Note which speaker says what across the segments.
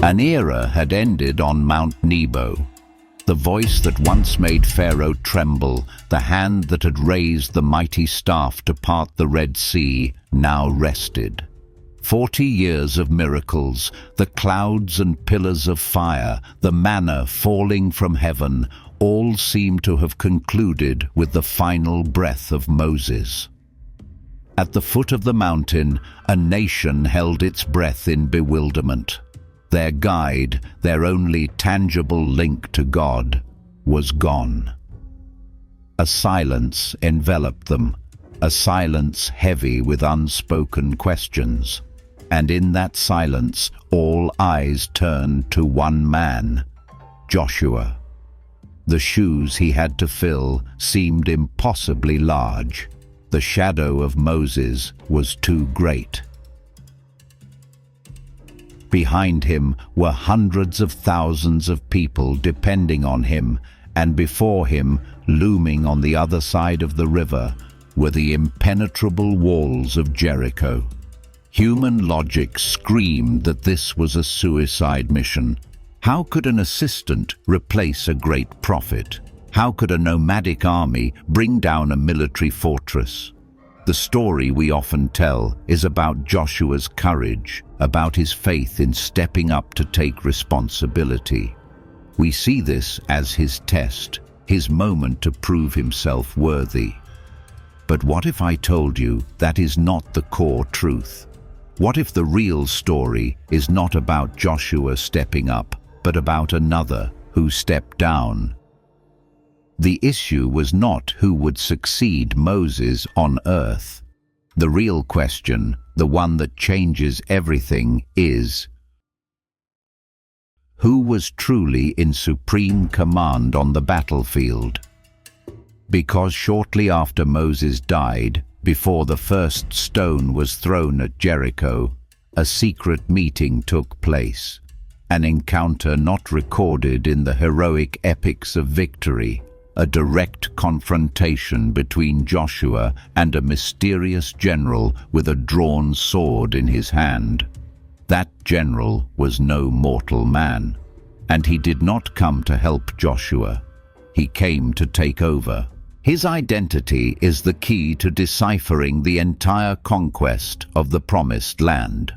Speaker 1: An era had ended on Mount Nebo. The voice that once made Pharaoh tremble, the hand that had raised the mighty staff to part the Red Sea, now rested. 40 years of miracles, the clouds and pillars of fire, the manna falling from heaven, all seemed to have concluded with the final breath of Moses. At the foot of the mountain, a nation held its breath in bewilderment. Their guide, their only tangible link to God, was gone. A silence enveloped them, a silence heavy with unspoken questions. And in that silence, all eyes turned to one man, Joshua. The shoes he had to fill seemed impossibly large. The shadow of Moses was too great. Behind him were hundreds of thousands of people depending on him, and before him, looming on the other side of the river, were the impenetrable walls of Jericho. Human logic screamed that this was a suicide mission. How could an assistant replace a great prophet? How could a nomadic army bring down a military fortress? The story we often tell is about Joshua's courage, about his faith in stepping up to take responsibility. We see this as his test, his moment to prove himself worthy. But what if I told you that is not the core truth? What if the real story is not about Joshua stepping up, but about another who stepped down? The issue was not who would succeed Moses on earth. The real question, the one that changes everything, is who was truly in supreme command on the battlefield? Because shortly after Moses died, before the first stone was thrown at Jericho, a secret meeting took place, an encounter not recorded in the heroic epics of victory, a direct confrontation between Joshua and a mysterious general with a drawn sword in his hand. That general was no mortal man, and he did not come to help Joshua. He came to take over. His identity is the key to deciphering the entire conquest of the Promised Land.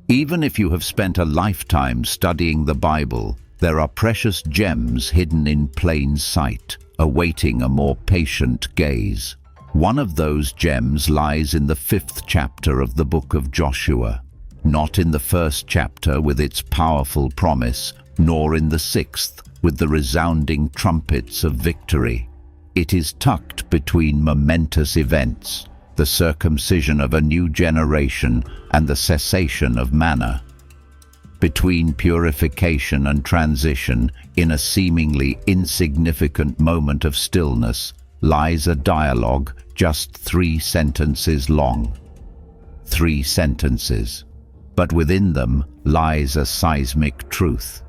Speaker 1: Even if you have spent a lifetime studying the Bible, there are precious gems hidden in plain sight, awaiting a more patient gaze. One of those gems lies in the 5th chapter of the book of Joshua, not in the 1st chapter with its powerful promise, nor in the 6th with the resounding trumpets of victory. It is tucked between momentous events, the circumcision of a new generation and the cessation of manna. Between purification and transition, in a seemingly insignificant moment of stillness, lies a dialogue just 3 sentences long. 3 sentences. But within them lies a seismic truth.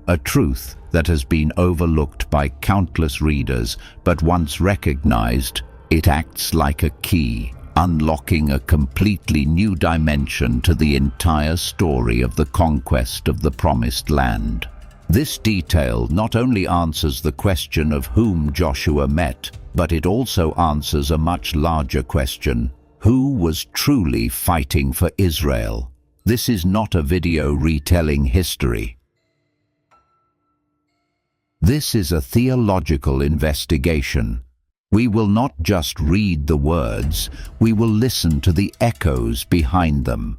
Speaker 1: A truth that has been overlooked by countless readers, but once recognized, it acts like a key, unlocking a completely new dimension to the entire story of the conquest of the Promised Land. This detail not only answers the question of whom Joshua met, but it also answers a much larger question: who was truly fighting for Israel? This is not a video retelling history. This is a theological investigation. We will not just read the words, we will listen to the echoes behind them.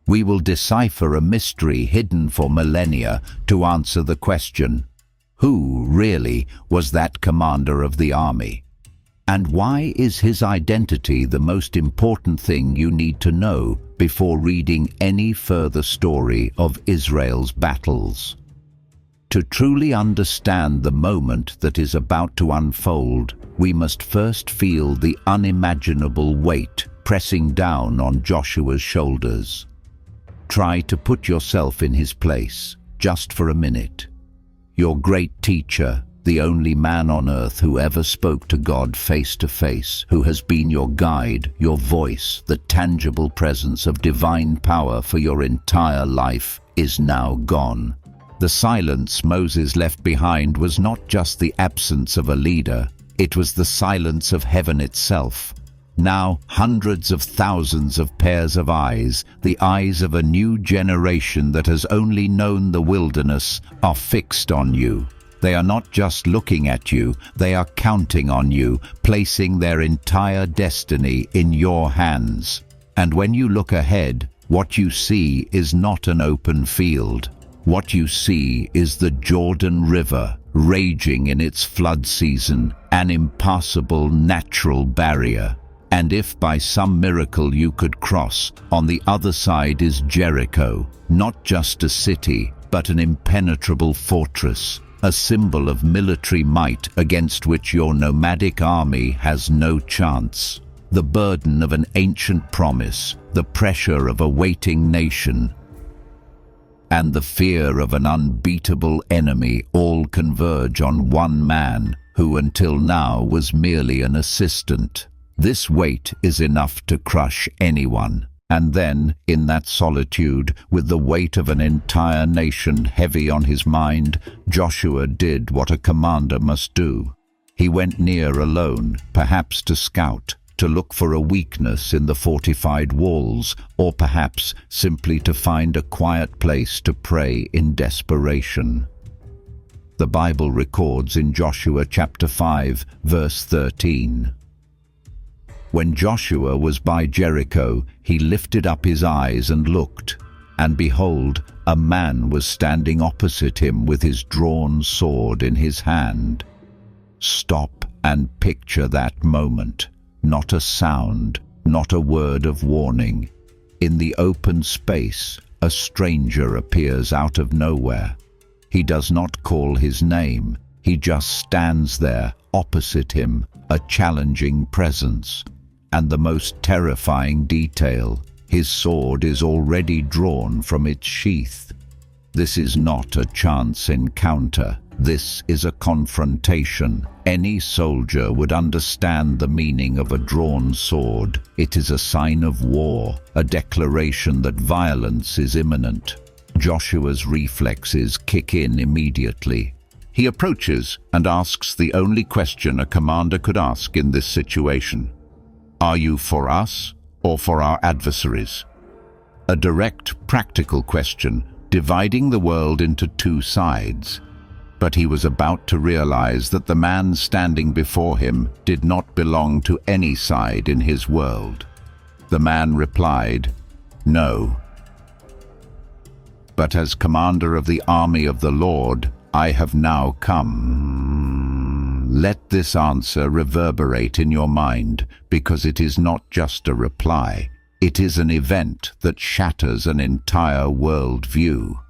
Speaker 1: We will decipher a mystery hidden for millennia to answer the question, who really was that commander of the army? And why is his identity the most important thing you need to know before reading any further story of Israel's battles? To truly understand the moment that is about to unfold, we must first feel the unimaginable weight pressing down on Joshua's shoulders. Try to put yourself in his place, just for a minute. Your great teacher, the only man on earth who ever spoke to God face to face, who has been your guide, your voice, the tangible presence of divine power for your entire life, is now gone. The silence Moses left behind was not just the absence of a leader, it was the silence of heaven itself. Now, hundreds of thousands of pairs of eyes, the eyes of a new generation that has only known the wilderness, are fixed on you. They are not just looking at you, they are counting on you, placing their entire destiny in your hands. And when you look ahead, what you see is not an open field. What you see is the Jordan River, raging in its flood season, an impassable natural barrier. And if by some miracle you could cross, on the other side is Jericho, not just a city, but an impenetrable fortress, a symbol of military might against which your nomadic army has no chance. The burden of an ancient promise, the pressure of a waiting nation, and the fear of an unbeatable enemy all converge on one man who until now was merely an assistant. This weight is enough to crush anyone. And then, in that solitude, with the weight of an entire nation heavy on his mind, Joshua did what a commander must do. He went near alone, perhaps to scout, to look for a weakness in the fortified walls, or perhaps simply to find a quiet place to pray in desperation. The Bible records in Joshua chapter 5, verse 13. When Joshua was by Jericho, he lifted up his eyes and looked, and behold, a man was standing opposite him with his drawn sword in his hand. Stop and picture that moment. Not a sound, not a word of warning. In the open space, a stranger appears out of nowhere. He does not call his name, he just stands there, opposite him, a challenging presence. And the most terrifying detail, his sword is already drawn from its sheath. This is not a chance encounter. This is a confrontation. Any soldier would understand the meaning of a drawn sword. It is a sign of war, a declaration that violence is imminent. Joshua's reflexes kick in immediately. He approaches and asks the only question a commander could ask in this situation. Are you for us or for our adversaries? A direct, practical question, dividing the world into two sides. But he was about to realize that the man standing before him did not belong to any side in his world. The man replied, "No. But as commander of the army of the Lord, I have now come." Let this answer reverberate in your mind, because it is not just a reply. It is an event that shatters an entire world view.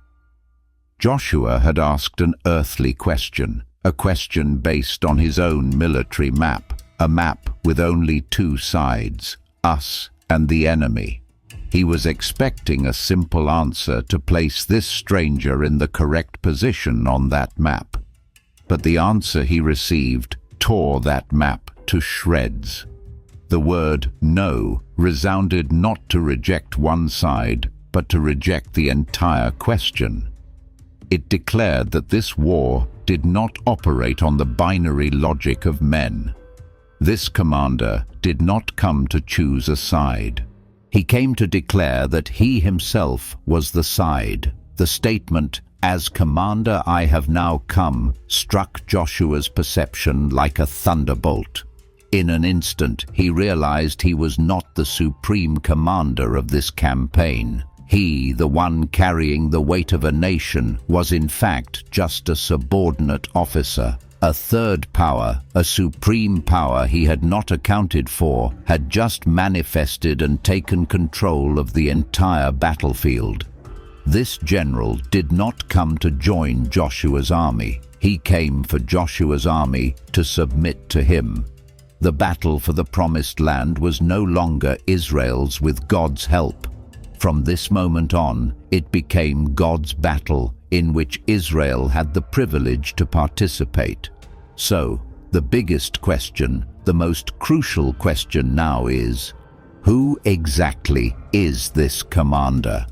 Speaker 1: Joshua had asked an earthly question, a question based on his own military map, a map with only two sides, us and the enemy. He was expecting a simple answer to place this stranger in the correct position on that map. But the answer he received tore that map to shreds. The word "no" resounded not to reject one side, but to reject the entire question. It declared that this war did not operate on the binary logic of men. This commander did not come to choose a side. He came to declare that he himself was the side. The statement, "As commander I have now come," struck Joshua's perception like a thunderbolt. In an instant, he realized he was not the supreme commander of this campaign. He, the one carrying the weight of a nation, was in fact just a subordinate officer. A third power, a supreme power he had not accounted for, had just manifested and taken control of the entire battlefield. This general did not come to join Joshua's army. He came for Joshua's army to submit to him. The battle for the promised land was no longer Israel's with God's help. From this moment on, it became God's battle, in which Israel had the privilege to participate. So, the biggest question, the most crucial question now is, who exactly is this commander?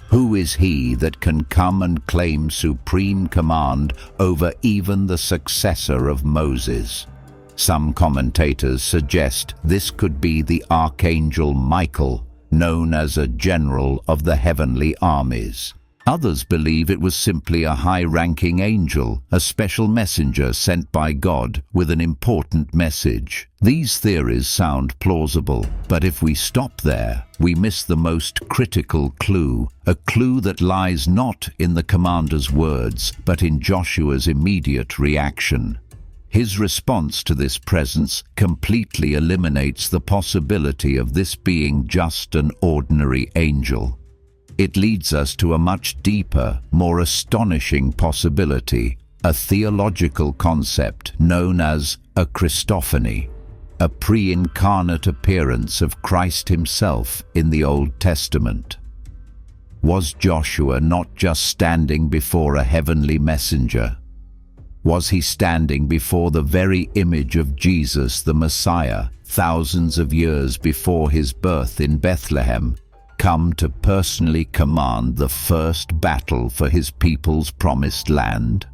Speaker 1: Who is he that can come and claim supreme command over even the successor of Moses? Some commentators suggest this could be the Archangel Michael, known as a general of the heavenly armies. Others believe it was simply a high-ranking angel, a special messenger sent by God with an important message. These theories sound plausible, but if we stop there, we miss the most critical clue, a clue that lies not in the commander's words, but in Joshua's immediate reaction. His response to this presence completely eliminates the possibility of this being just an ordinary angel. It leads us to a much deeper, more astonishing possibility, a theological concept known as a Christophany, a pre-incarnate appearance of Christ himself in the Old Testament. Was Joshua not just standing before a heavenly messenger? Was he standing before the very image of Jesus the Messiah, thousands of years before his birth in Bethlehem, come to personally command the first battle for his people's promised land?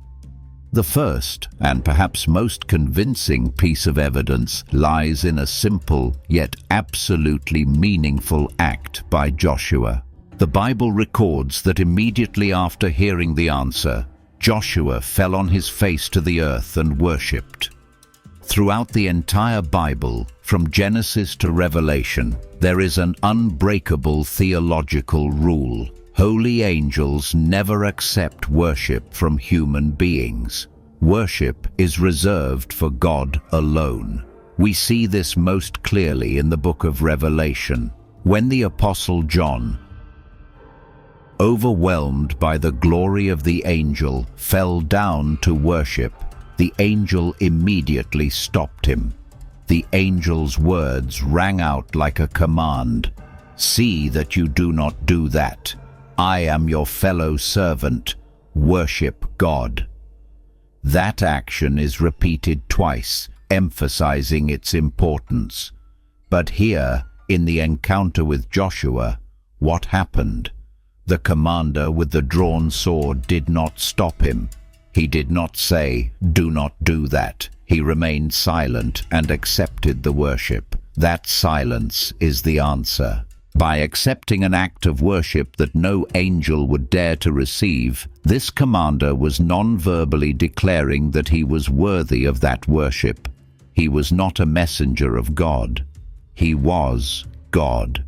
Speaker 1: The first, and perhaps most convincing piece of evidence lies in a simple yet absolutely meaningful act by Joshua. The Bible records that immediately after hearing the answer, Joshua fell on his face to the earth and worshipped. Throughout the entire Bible, from Genesis to Revelation, there is an unbreakable theological rule. Holy angels never accept worship from human beings. Worship is reserved for God alone. We see this most clearly in the book of Revelation. When the Apostle John, overwhelmed by the glory of the angel, fell down to worship, the angel immediately stopped him. The angel's words rang out like a command. "See that you do not do that. I am your fellow servant. Worship God." That action is repeated twice, emphasizing its importance. But here, in the encounter with Joshua, what happened? The commander with the drawn sword did not stop him. He did not say, "Do not do that." He remained silent and accepted the worship. That silence is the answer. By accepting an act of worship that no angel would dare to receive, this commander was non-verbally declaring that he was worthy of that worship. He was not a messenger of God. He was God.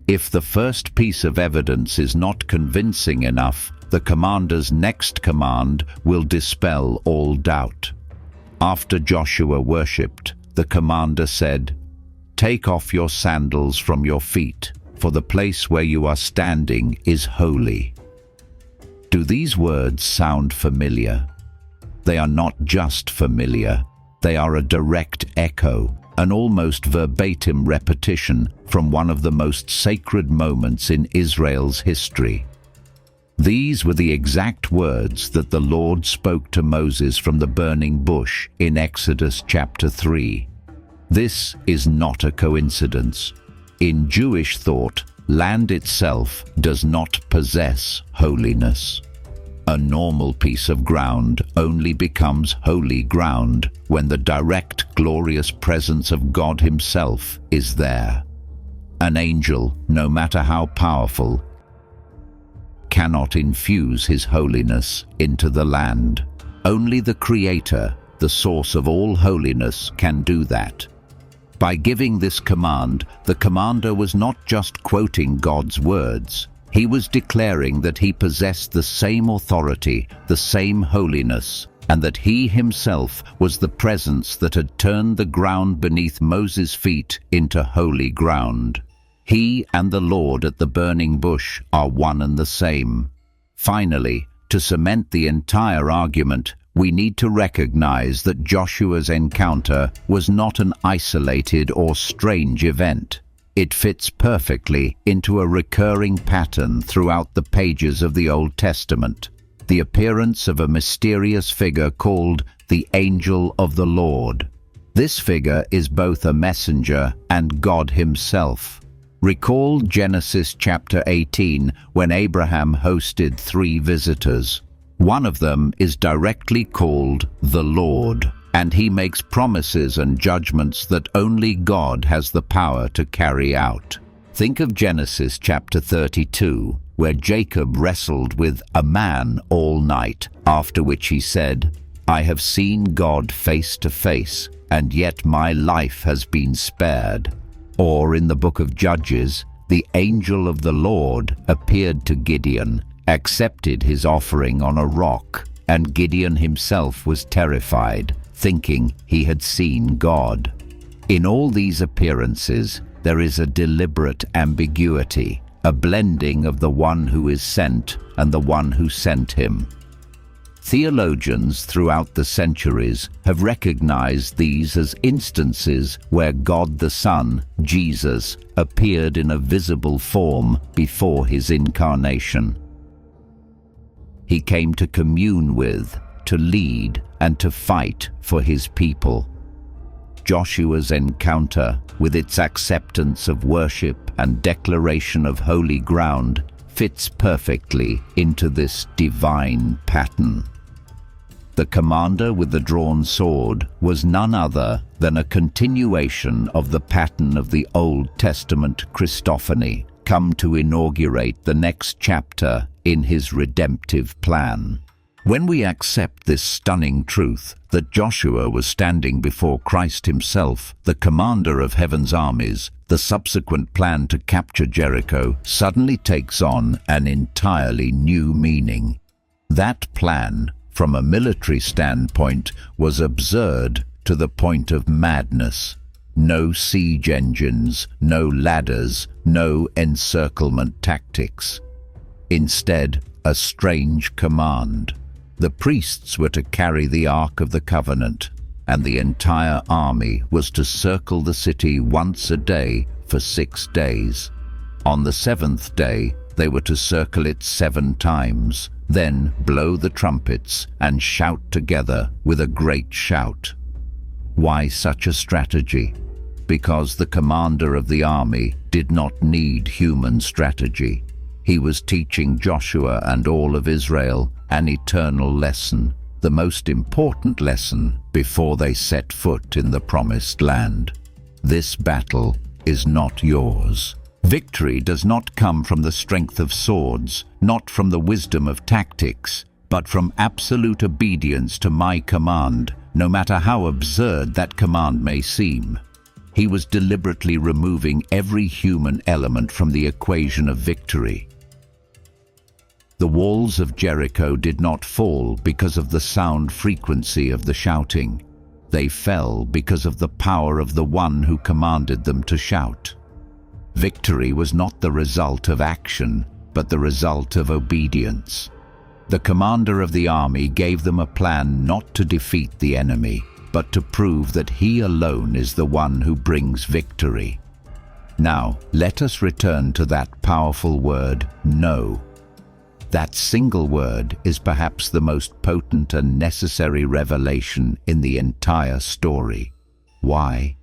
Speaker 1: If the first piece of evidence is not convincing enough, the commander's next command will dispel all doubt. After Joshua worshipped, the commander said, "Take off your sandals from your feet, for the place where you are standing is holy." Do these words sound familiar? They are not just familiar, they are a direct echo, an almost verbatim repetition from one of the most sacred moments in Israel's history. These were the exact words that the Lord spoke to Moses from the burning bush in Exodus chapter 3. This is not a coincidence. In Jewish thought, land itself does not possess holiness. A normal piece of ground only becomes holy ground when the direct, glorious presence of God Himself is there. An angel, no matter how powerful, cannot infuse His holiness into the land. Only the Creator, the source of all holiness, can do that. By giving this command, the commander was not just quoting God's words. He was declaring that he possessed the same authority, the same holiness, and that he himself was the presence that had turned the ground beneath Moses' feet into holy ground. He and the Lord at the burning bush are one and the same. Finally, to cement the entire argument, we need to recognize that Joshua's encounter was not an isolated or strange event. It fits perfectly into a recurring pattern throughout the pages of the Old Testament. the appearance of a mysterious figure called the Angel of the Lord. This figure is both a messenger and God himself. Recall Genesis chapter 18 when Abraham hosted 3 visitors. One of them is directly called the Lord, and he makes promises and judgments that only God has the power to carry out. Think of Genesis chapter 32, where Jacob wrestled with a man all night, after which he said, "I have seen God face to face, and yet my life has been spared." Or in the book of Judges, the angel of the Lord appeared to Gideon, accepted his offering on a rock, and Gideon himself was terrified, thinking he had seen God. In all these appearances, there is a deliberate ambiguity, a blending of the one who is sent and the one who sent him. Theologians throughout the centuries have recognized these as instances where God the Son, Jesus, appeared in a visible form before his incarnation. He came to commune with, to lead, and to fight for his people. Joshua's encounter, with its acceptance of worship and declaration of holy ground, fits perfectly into this divine pattern. The commander with the drawn sword was none other than a continuation of the pattern of the Old Testament Christophany, come to inaugurate the next chapter in his redemptive plan. When we accept this stunning truth that Joshua was standing before Christ himself, the commander of heaven's armies, the subsequent plan to capture Jericho suddenly takes on an entirely new meaning. That plan, from a military standpoint, was absurd to the point of madness. No siege engines, no ladders, no encirclement tactics. Instead, a strange command. The priests were to carry the Ark of the Covenant, and the entire army was to circle the city once a day for 6 days. On the 7th day, they were to circle it 7 times, then blow the trumpets and shout together with a great shout. Why such a strategy? Because the commander of the army did not need human strategy. He was teaching Joshua and all of Israel an eternal lesson, the most important lesson before they set foot in the promised land. This battle is not yours. Victory does not come from the strength of swords, not from the wisdom of tactics, but from absolute obedience to my command, no matter how absurd that command may seem. He was deliberately removing every human element from the equation of victory. The walls of Jericho did not fall because of the sound frequency of the shouting. They fell because of the power of the one who commanded them to shout. Victory was not the result of action, but the result of obedience. The commander of the army gave them a plan not to defeat the enemy, but to prove that he alone is the one who brings victory. Now, let us return to that powerful word, no. That single word is perhaps the most potent and necessary revelation in the entire story. Why?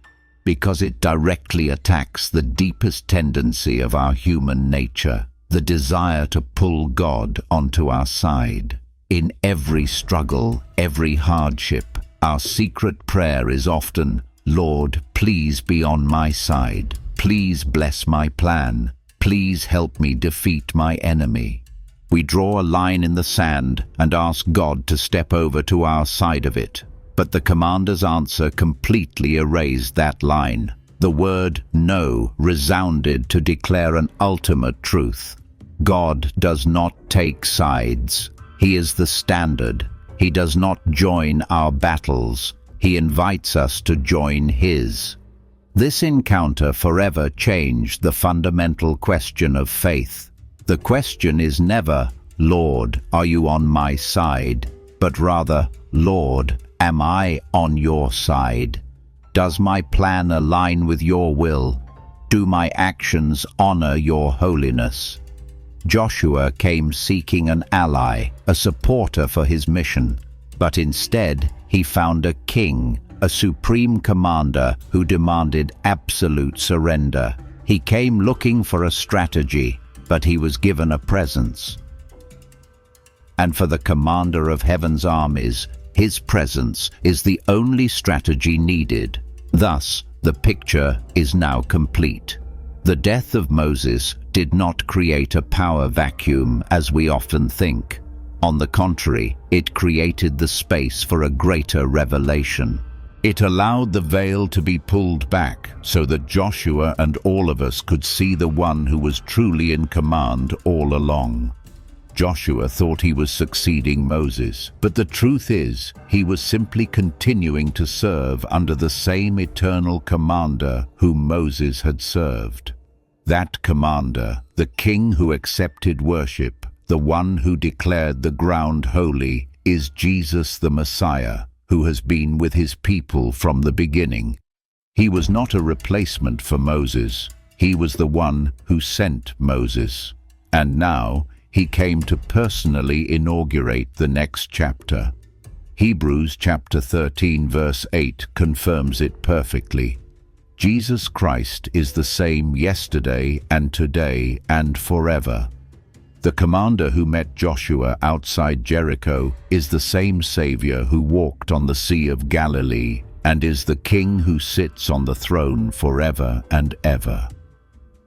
Speaker 1: Because it directly attacks the deepest tendency of our human nature, the desire to pull God onto our side. In every struggle, every hardship, our secret prayer is often, "Lord, please be on my side. Please bless my plan. Please help me defeat my enemy." We draw a line in the sand and ask God to step over to our side of it. But the commander's answer completely erased that line. The word no resounded to declare an ultimate truth. God does not take sides. He is the standard. He does not join our battles. He invites us to join his. This encounter forever changed the fundamental question of faith. The question is never, "Lord, are you on my side?" but rather, "Lord, am I on your side? Does my plan align with your will? Do my actions honor your holiness?" Joshua came seeking an ally, a supporter for his mission, but instead he found a king, a supreme commander who demanded absolute surrender. He came looking for a strategy, but he was given a presence. And for the commander of heaven's armies, his presence is the only strategy needed. Thus, the picture is now complete. The death of Moses did not create a power vacuum as we often think. On the contrary, it created the space for a greater revelation. It allowed the veil to be pulled back so that Joshua and all of us could see the one who was truly in command all along. Joshua thought he was succeeding Moses, but the truth is, he was simply continuing to serve under the same eternal commander whom Moses had served. That commander, the king who accepted worship, the one who declared the ground holy, is Jesus the Messiah, who has been with his people from the beginning. He was not a replacement for Moses. He was the one who sent Moses. And now, he came to personally inaugurate the next chapter. Hebrews chapter 13 verse 8 confirms it perfectly. Jesus Christ is the same yesterday and today and forever. The commander who met Joshua outside Jericho is the same Savior who walked on the Sea of Galilee and is the King who sits on the throne forever and ever.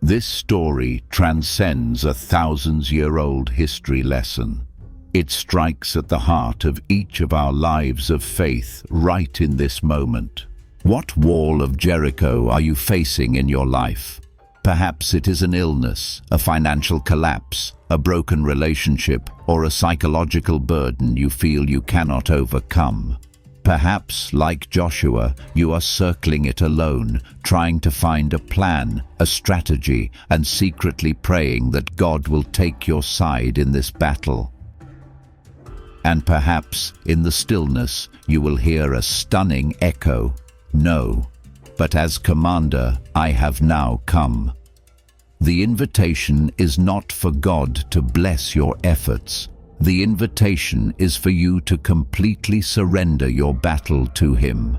Speaker 1: This story transcends a thousands-year-old history lesson. It strikes at the heart of each of our lives of faith right in this moment. What wall of Jericho are you facing in your life? Perhaps it is an illness, a financial collapse, a broken relationship, or a psychological burden you feel you cannot overcome. Perhaps, like Joshua, you are circling it alone, trying to find a plan, a strategy, and secretly praying that God will take your side in this battle. And perhaps, in the stillness, you will hear a stunning echo. No, but as commander, I have now come. The invitation is not for God to bless your efforts. The invitation is for you to completely surrender your battle to Him.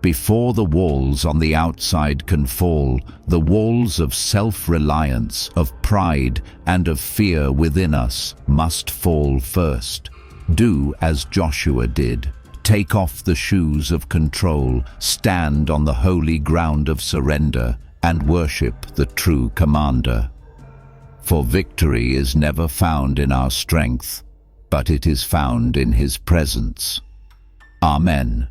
Speaker 1: Before the walls on the outside can fall, the walls of self-reliance, of pride, and of fear within us must fall first. Do as Joshua did. Take off the shoes of control, stand on the holy ground of surrender, and worship the true commander. For victory is never found in our strength, but it is found in His presence. Amen.